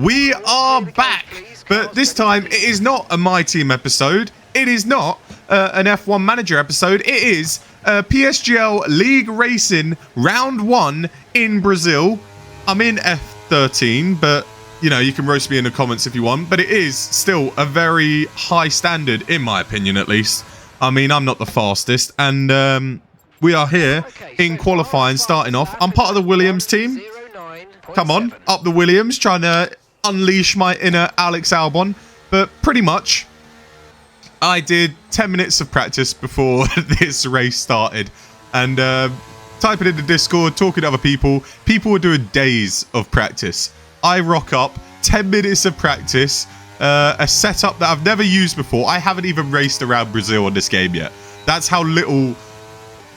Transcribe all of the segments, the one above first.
We are back, but this time it is not a My Team episode. It is not an F1 Manager episode. It is PSGL League Racing Round 1 in Brazil. I'm in F13, but you know, you can roast me in the comments if you want, but it is still a very high standard, in my opinion at least. I mean, I'm not the fastest, and we are here in qualifying, starting off. I'm part of the Williams team. Come on, up the Williams, trying to unleash my inner Alex Albon. But pretty much, I did 10 minutes of practice before this race started. And typing in the Discord, talking to other people. People were doing days of practice. I rock up, 10 minutes of practice. A setup that I've never used before. I haven't even raced around Brazil on this game yet. That's how little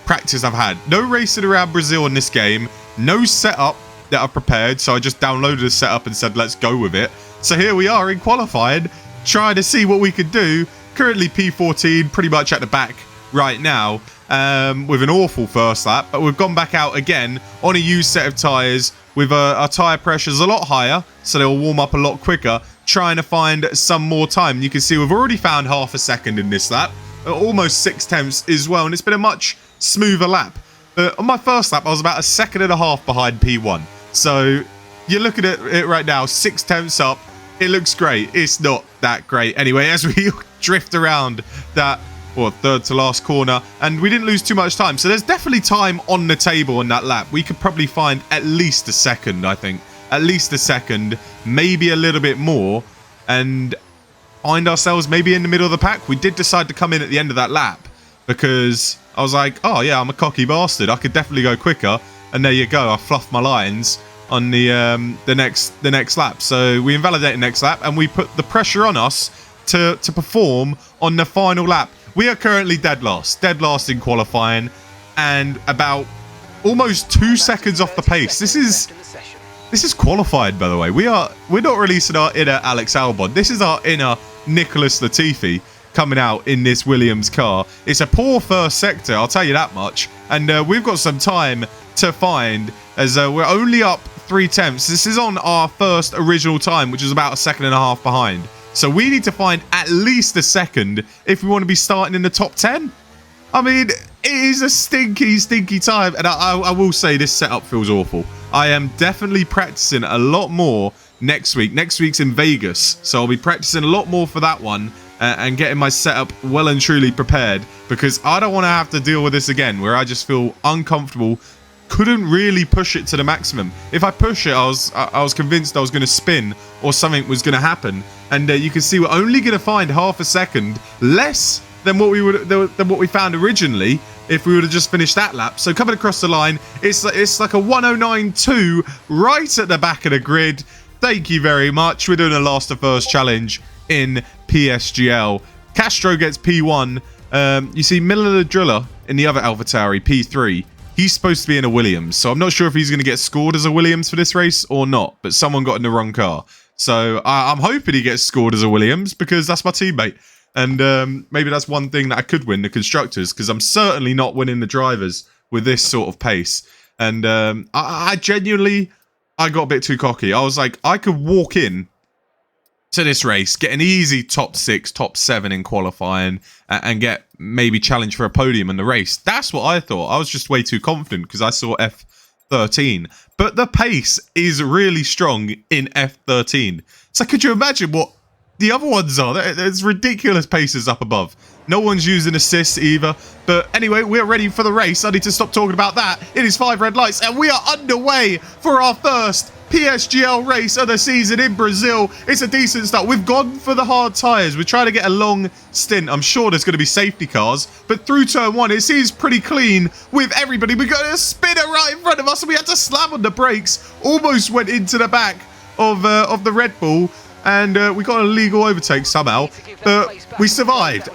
practice I've had. No racing around Brazil in this game. No setup that I've prepared, so I just downloaded a setup and said let's go with it. So here we are in qualifying, trying to see what we could do. Currently P14 pretty much at the back right now, with an awful first lap, but we've gone back out again on a used set of tyres with our tyre pressures a lot higher, so they'll warm up a lot quicker, trying to find some more time. You can see we've already found half a second in this lap, almost 6 tenths as well, and it's been a much smoother lap. On my first lap, I was about a second and a half behind P1. So you're looking at it right now, 6 tenths up. It looks great. It's not that great. Anyway, as we drift around that, third to last corner, and we didn't lose too much time. So there's definitely time on the table on that lap. We could probably find at least a second, I think. At least a second, maybe a little bit more, and find ourselves maybe in the middle of the pack. We did decide to come in at the end of that lap because I was like, oh yeah, I'm a cocky bastard. I could definitely go quicker. And there you go. I fluffed my lines on the next lap. So we invalidate the next lap, and we put the pressure on us to perform on the final lap. We are currently dead last in qualifying, and about almost 2 seconds off the pace. This is qualified, by the way. We're not releasing our inner Alex Albon. This is our inner Nicholas Latifi coming out in this Williams car. It's a poor first sector, I'll tell you that much. And we've got some time to find, as we're only up 3 tenths. This is on our first original time, which is about a second and a half behind. So we need to find at least a second if we want to be starting in the top 10. I mean, it is a stinky time. And I will say this setup feels awful. I am definitely practicing a lot more next week. Next week's in Vegas, so I'll be practicing a lot more for that one and getting my setup well and truly prepared, because I don't want to have to deal with this again where I just feel uncomfortable. Couldn't really push it to the maximum. If I push it, I was convinced I was going to spin or something was going to happen. And you can see we're only going to find half a second less than what we found originally if we would have just finished that lap. So coming across the line, it's like a 109.2 right at the back of the grid. Thank you very much. We're doing a last to first challenge in PSGL. Castro gets P1. You see Miller the Driller in the other AlphaTauri, P3. He's supposed to be in a Williams, so I'm not sure if he's going to get scored as a Williams for this race or not, but someone got in the wrong car. So I'm hoping he gets scored as a Williams because that's my teammate. And maybe that's one thing that I could win, the constructors, because I'm certainly not winning the drivers with this sort of pace. And I genuinely, I got a bit too cocky. I was like, I could walk in to this race, get an easy top 6, top 7 in qualifying, and get maybe challenge for a podium in the race. That's what I thought. I was just way too confident because I saw F13. But the pace is really strong in F13. So could you imagine what the other ones are? There's ridiculous paces up above. No one's using assists either. But anyway, we're ready for the race. I need to stop talking about that. It is 5 red lights, and we are underway for our first PSGL race of the season in Brazil. It's a decent start. We've gone for the hard tyres. We're trying to get a long stint. I'm sure there's going to be safety cars, but through turn 1, it seems pretty clean with everybody. We got a spinner right in front of us, and we had to slam on the brakes. Almost went into the back of the Red Bull, and we got an illegal overtake somehow, but we survived.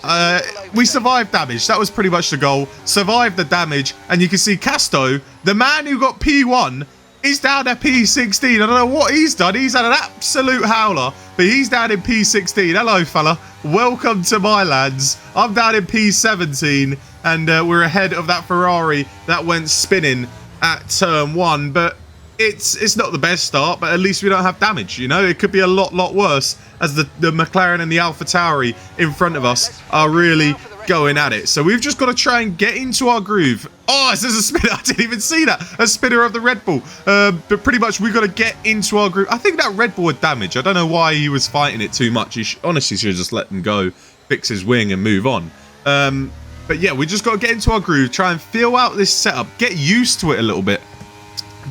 We survived damage. That was pretty much the goal. Survived the damage, and you can see Casto, the man who got P1, is down at P16. I don't know what he's done. He's had an absolute howler, but he's down in P16. Hello, fella. Welcome to my lands. I'm down in P17, and we're ahead of that Ferrari that went spinning at turn 1. But it's not the best start, but at least we don't have damage, you know? It could be a lot worse as the McLaren and the AlphaTauri in front of us are really going at it. So we've just got to try and get into our groove. Oh, this is a spinner. I didn't even see that. A spinner of the Red Bull. But pretty much we've got to get into our groove. I think that Red Bull had damage. I don't know why he was fighting it too much. He honestly should have just let him go, fix his wing and move on. But yeah, we just got to get into our groove, try and feel out this setup, get used to it a little bit.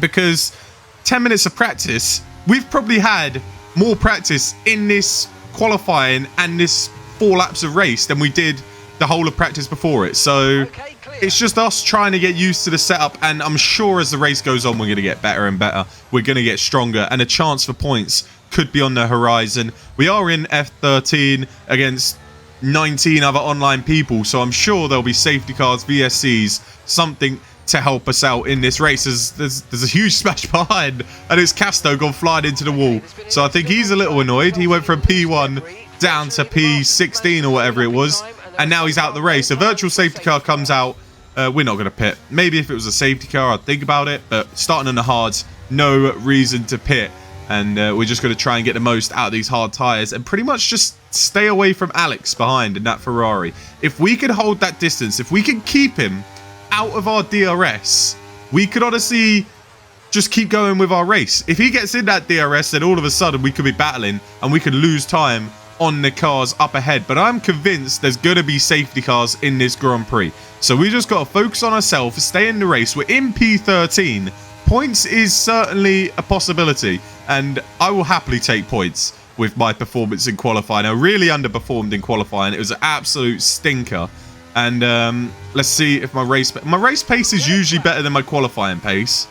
Because 10 minutes of practice, we've probably had more practice in this qualifying and this 4 laps of race than we did the whole of practice before it. So it's just us trying to get used to the setup, and I'm sure as the race goes on we're going to get better and better. We're going to get stronger, and a chance for points could be on the horizon. We are in F13 against 19 other online people, so I'm sure there'll be safety cars, VSCs, something to help us out in this race. There's a huge smash behind, and it's Casto gone flying into the wall. So I think he's a little annoyed. He went from P1 down to P16 or whatever it was, and now he's out the race. A virtual safety car comes out. We're not going to pit. Maybe if it was a safety car, I'd think about it, but starting on the hards, no reason to pit. And we're just going to try and get the most out of these hard tyres and pretty much just stay away from Alex behind in that Ferrari. If we could hold that distance, if we can keep him out of our DRS, we could honestly just keep going with our race. If he gets in that DRS, then all of a sudden we could be battling and we could lose time on the cars up ahead. But I'm convinced there's going to be safety cars in this Grand Prix. So we just got to focus on ourselves, stay in the race. We're in P13. Points is certainly a possibility, and I will happily take points with my performance in qualifying. I really underperformed in qualifying. It was an absolute stinker. And let's see if my race pace is usually better than my qualifying pace.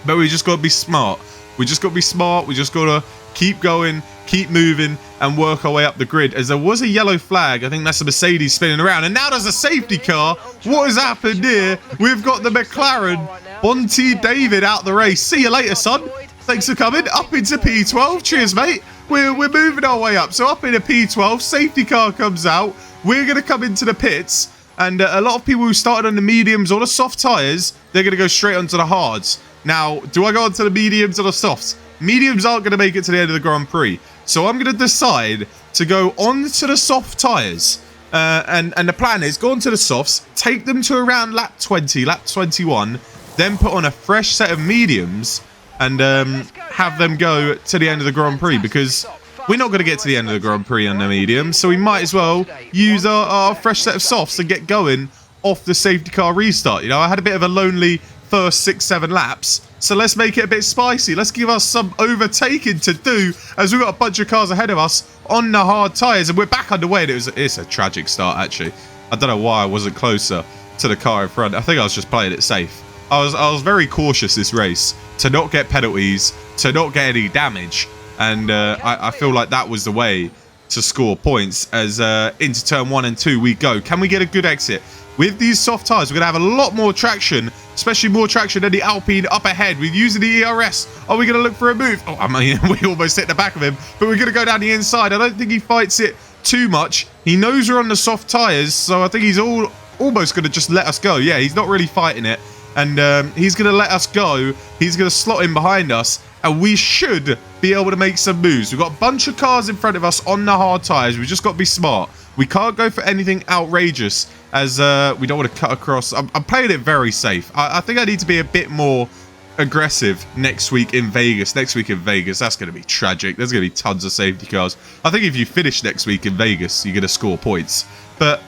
But we just got to be smart. We just got to be smart. We just got to keep going, keep moving, and work our way up the grid. As there was a yellow flag, I think that's a Mercedes spinning around. And now there's a safety car. What has happened here? We've got the McLaren. Bonte David out the race. See you later, son. Thanks for coming. Up into P12. Cheers, mate. We're moving our way up. So up into P12, safety car comes out. We're going to come into the pits. And a lot of people who started on the mediums or the soft tyres, they're going to go straight onto the hards. Now, do I go onto the mediums or the softs? Mediums aren't going to make it to the end of the Grand Prix. So I'm going to decide to go onto the soft tyres. And the plan is go onto the softs, take them to around lap 20, lap 21, then put on a fresh set of mediums and have them go to the end of the Grand Prix, because we're not going to get to the end of the Grand Prix on the mediums, so we might as well use our fresh set of softs and get going off the safety car restart. You know, I had a bit of a lonely first 6-7 laps, so let's make it a bit spicy. Let's give us some overtaking to do, as we've got a bunch of cars ahead of us on the hard tyres, and we're back underway. And it's a tragic start, actually. I don't know why I wasn't closer to the car in front. I think I was just playing it safe. I was very cautious this race to not get penalties, to not get any damage, and I feel like that was the way to score points. As into turn 1 and 2 we go. Can we get a good exit? With these soft tyres, we're going to have a lot more traction, especially more traction than the Alpine up ahead. We're using the ERS. Are we going to look for a move? Oh, I mean, we almost hit the back of him, but we're going to go down the inside. I don't think he fights it too much. He knows we're on the soft tyres, so I think he's almost going to just let us go. Yeah, he's not really fighting it. And he's going to let us go. He's going to slot in behind us. And we should be able to make some moves. We've got a bunch of cars in front of us on the hard tyres. We've just got to be smart. We can't go for anything outrageous, as we don't want to cut across. I'm playing it very safe. I think I need to be a bit more aggressive next week in Vegas. Next week in Vegas, that's going to be tragic. There's going to be tons of safety cars. I think if you finish next week in Vegas, you're going to score points. But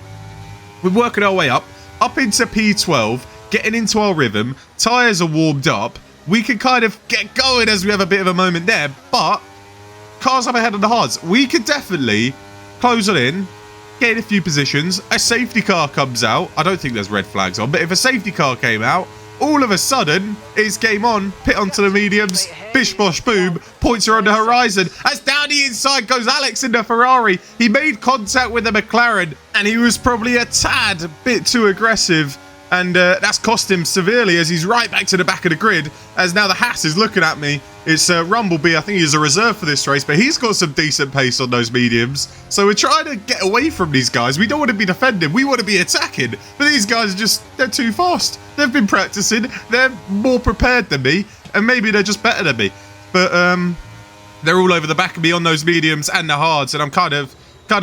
we're working our way up into P12. Getting into our rhythm, tyres are warmed up, we can kind of get going as we have a bit of a moment there, but cars up ahead of the hards. We could definitely close it in, get in a few positions, a safety car comes out. I don't think there's red flags on, but if a safety car came out, all of a sudden, it's game on, pit onto the mediums, bish bosh boom, points are on the horizon. As down the inside goes Alex in the Ferrari. He made contact with the McLaren, and he was probably a tad bit too aggressive And that's cost him severely as he's right back to the back of the grid. As now the Haas is looking at me. It's Rumblebee. I think he's a reserve for this race, but he's got some decent pace on those mediums. So we're trying to get away from these guys. We don't want to be defending. We want to be attacking. But these guys are just, they're too fast. They've been practicing. They're more prepared than me. And maybe they're just better than me. But they're all over the back of me on those mediums and the hards. And I'm kind of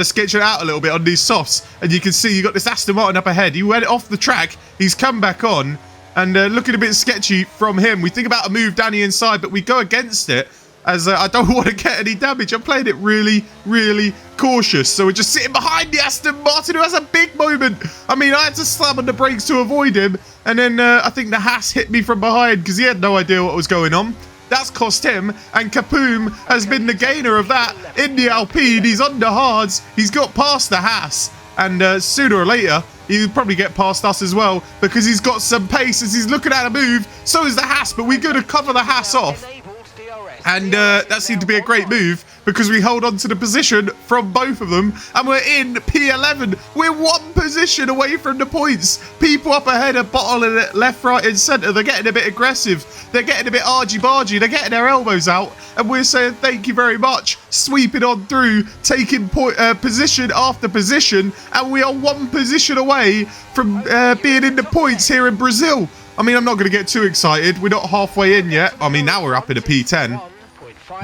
sketching out a little bit on these softs, and you can see you got this Aston Martin up ahead. He went off the track, he's come back on, and looking a bit sketchy from him. We think about a move down the inside, but we go against it as I don't want to get any damage. I'm playing it really, really cautious. So we're just sitting behind the Aston Martin, who has a big moment. I mean, I had to slam on the brakes to avoid him, and then I think the Haas hit me from behind because he had no idea what was going on. That's cost him, and Kapoom has been the gainer of that in the Alpine. He's on the hards. He's got past the Haas, and sooner or later, he'll probably get past us as well because he's got some pace as he's looking at a move. So is the Haas, but we're going to cover the Haas off. And that seemed to be a great move because we hold on to the position from both of them. And we're in P11. We're one position away from the points. People up ahead are bottling it left, right and centre. They're getting a bit aggressive. They're getting a bit argy-bargy. They're getting their elbows out. And we're saying thank you very much. Sweeping on through, taking position after position. And we are one position away from being in the points here in Brazil. I mean, I'm not going to get too excited. We're not halfway in yet. I mean, now we're up in a P10.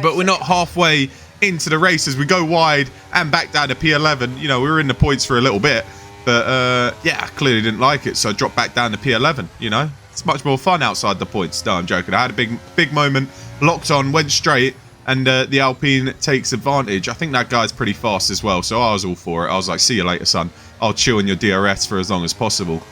But we're not halfway into the race as we go wide and back down to P11. You know, we were in the points for a little bit. But, yeah, I clearly didn't like it. So I dropped back down to P11, you know. It's much more fun outside the points. No, I'm joking. I had a big moment. Locked on, went straight. And the Alpine takes advantage. I think that guy's pretty fast as well. So I was all for it. I was like, see you later, son. I'll chill in your DRS for as long as possible.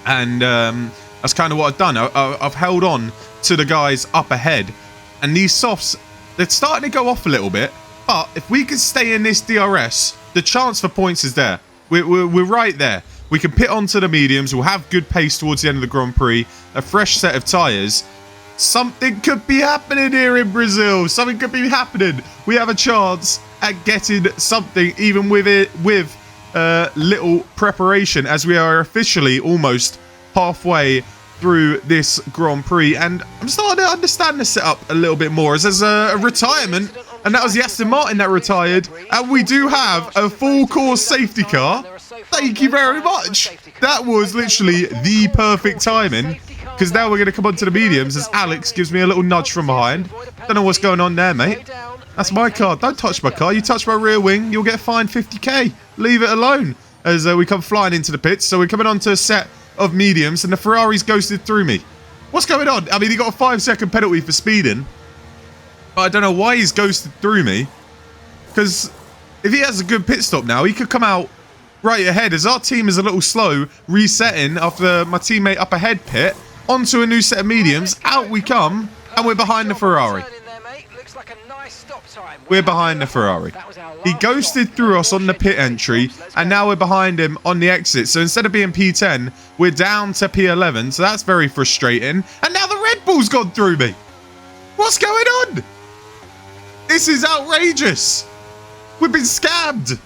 And that's kind of what I've done. I've held on to the guys up ahead. And these softs, they're starting to go off a little bit. But if we can stay in this DRS, the chance for points is there. We're right there. We can pit onto the mediums. We'll have good pace towards the end of the Grand Prix. A fresh set of tyres. Something could be happening here in Brazil. Something could be happening. We have a chance at getting something, even with little preparation, as we are officially almost halfway through this Grand Prix. And I'm starting to understand the setup a little bit more, as there's a retirement, and that was the Aston Martin that retired, and we do have a full course safety car. Thank you very much. That was literally the perfect timing, because now we're going to come onto the mediums as Alex gives me a little nudge from behind. Don't know what's going on there, mate. That's my car. Don't touch my car. You touch my rear wing, you'll get fined 50k. Leave it alone. As we come flying into the pits. So we're coming onto a set of mediums, and the Ferrari's ghosted through me. What's going on? I mean, he got a 5-second penalty for speeding, but I don't know why he's ghosted through me, because if he has a good pit stop now, he could come out right ahead, as our team is a little slow resetting after my teammate up ahead pit onto a new set of mediums. Out we come, and we're behind the Ferrari. We're behind the Ferrari. He ghosted through us on the pit entry, and now we're behind him on the exit. So instead of being P10, we're down to P11. So that's very frustrating. And now the Red Bull's gone through me. What's going on? This is outrageous. We've been scammed.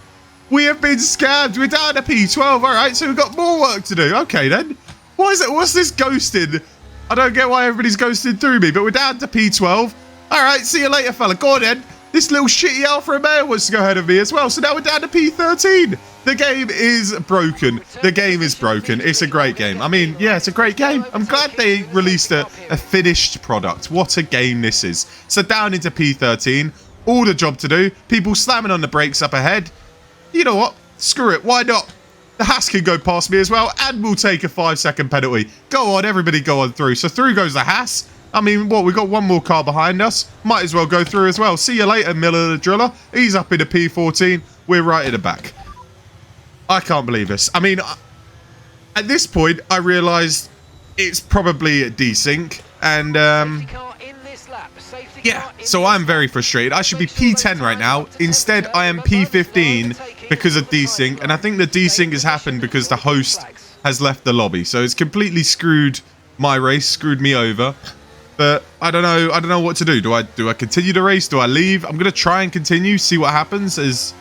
We have been scammed. We're down to P12. All right, so we've got more work to do. Okay, then. Why is it? What's this ghosted? I don't get why everybody's ghosted through me, but we're down to P12. All right, see you later, fella. Go on, then. This little shitty Alfa Romeo wants to go ahead of me as well. So now we're down to P13. The game is broken. The game is broken. It's a great game. I mean, yeah, it's a great game. I'm glad they released a finished product. What a game this is. So down into P13. All the job to do. People slamming on the brakes up ahead. You know what? Screw it. Why not? The Haas can go past me as well, and we'll take a 5-second penalty. Go on, everybody go on through. So through goes the Haas. I mean, what, we've got one more car behind us. Might as well go through as well. See you later, Miller the Driller. He's up in the P14. We're right in the back. I can't believe this. I mean, at this point, I realised it's probably a desync. And, yeah, so I'm very frustrated. I should be P10 right now. Instead, I am P15 because of desync. And I think the desync has happened because the host has left the lobby. So it's completely screwed my race, screwed me over. But I don't know what to do. Do I continue the race? Do I leave? I'm going to try and continue, see what happens. As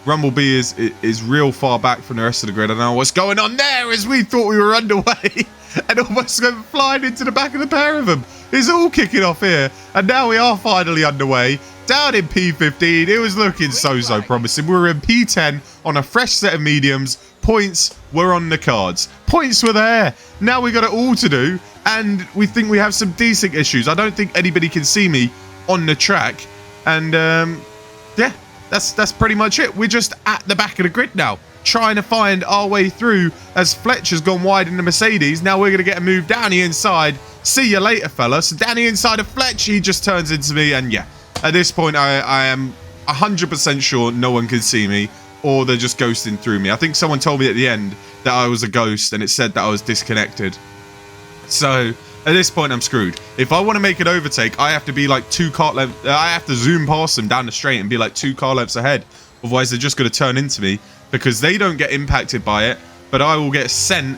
Rumblebee is real far back from the rest of the grid. I don't know what's going on there, as we thought we were underway and almost went flying into the back of the pair of them. It's all kicking off here, and now we are finally underway. Down in P15, it was looking so promising. We were in P10 on a fresh set of mediums. Points were on the cards. Points were there. Now we got it all to do, and we think we have some decent issues. I don't think anybody can see me on the track, and yeah, that's pretty much it. We're just at the back of the grid now, trying to find our way through as Fletcher's gone wide in the Mercedes. Now we're going to get a move down the inside. See you later, fella. So down the inside of Fletcher, he just turns into me, and yeah, at this point, I am 100% sure no one can see me, or they're just ghosting through me. I think someone told me at the end that I was a ghost, and it said that I was disconnected. So at this point, I'm screwed. If I want to make an overtake, I have to be like 2 car lengths. I have to zoom past them down the straight and be like 2 car lengths ahead. Otherwise, they're just going to turn into me, because they don't get impacted by it, but I will get sent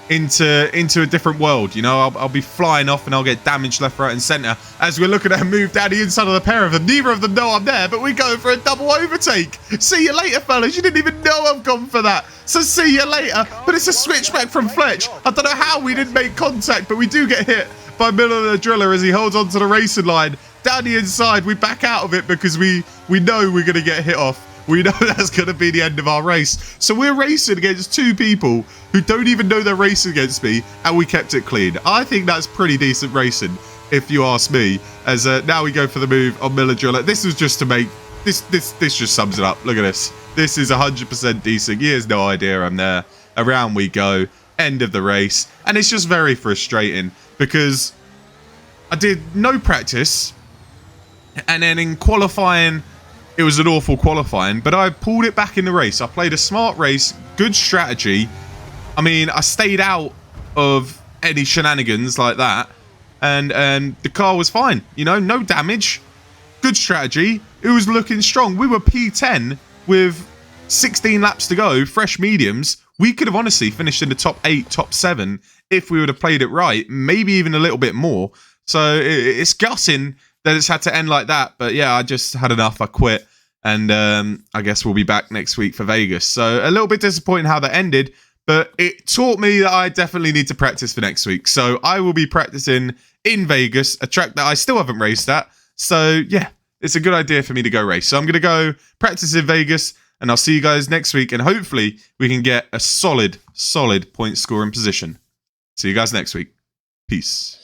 into a different world. You know, I'll be flying off and I'll get damaged left, right and center as we're looking at a move down the inside of the pair of them. Neither of them know I'm there, but we go for a double overtake. See you later, fellas. You didn't even know I've gone for that, so see you later. But it's a switchback from Fletch. I don't know how we didn't make contact, but we do get hit by Miller the Driller as he holds onto the racing line. Down the inside, we back out of it because we know we're going to get hit off. We know that's going to be the end of our race. So we're racing against 2 people who don't even know they're racing against me, and we kept it clean. I think that's pretty decent racing, if you ask me. As now we go for the move on Miller Driller. This was just to make... This just sums it up. Look at this. This is 100% decent. He has no idea I'm there. Around we go. End of the race. And it's just very frustrating, because I did no practice, and then in qualifying... It was an awful qualifying, but I pulled it back in the race. I played a smart race, good strategy. I mean, I stayed out of any shenanigans like that, and the car was fine. You know, no damage, good strategy. It was looking strong. We were P10 with 16 laps to go, fresh mediums. We could have honestly finished in the top 8, top 7 if we would have played it right, maybe even a little bit more. So it's gutting that it's had to end like that, but yeah, I just had enough. I quit, and I guess we'll be back next week for Vegas. So a little bit disappointing how that ended, but it taught me that I definitely need to practice for next week. So I will be practicing in Vegas, a track that I still haven't raced at. So yeah, it's a good idea for me to go race. So I'm going to go practice in Vegas, and I'll see you guys next week, and hopefully we can get a solid point scoring position. See you guys next week. Peace.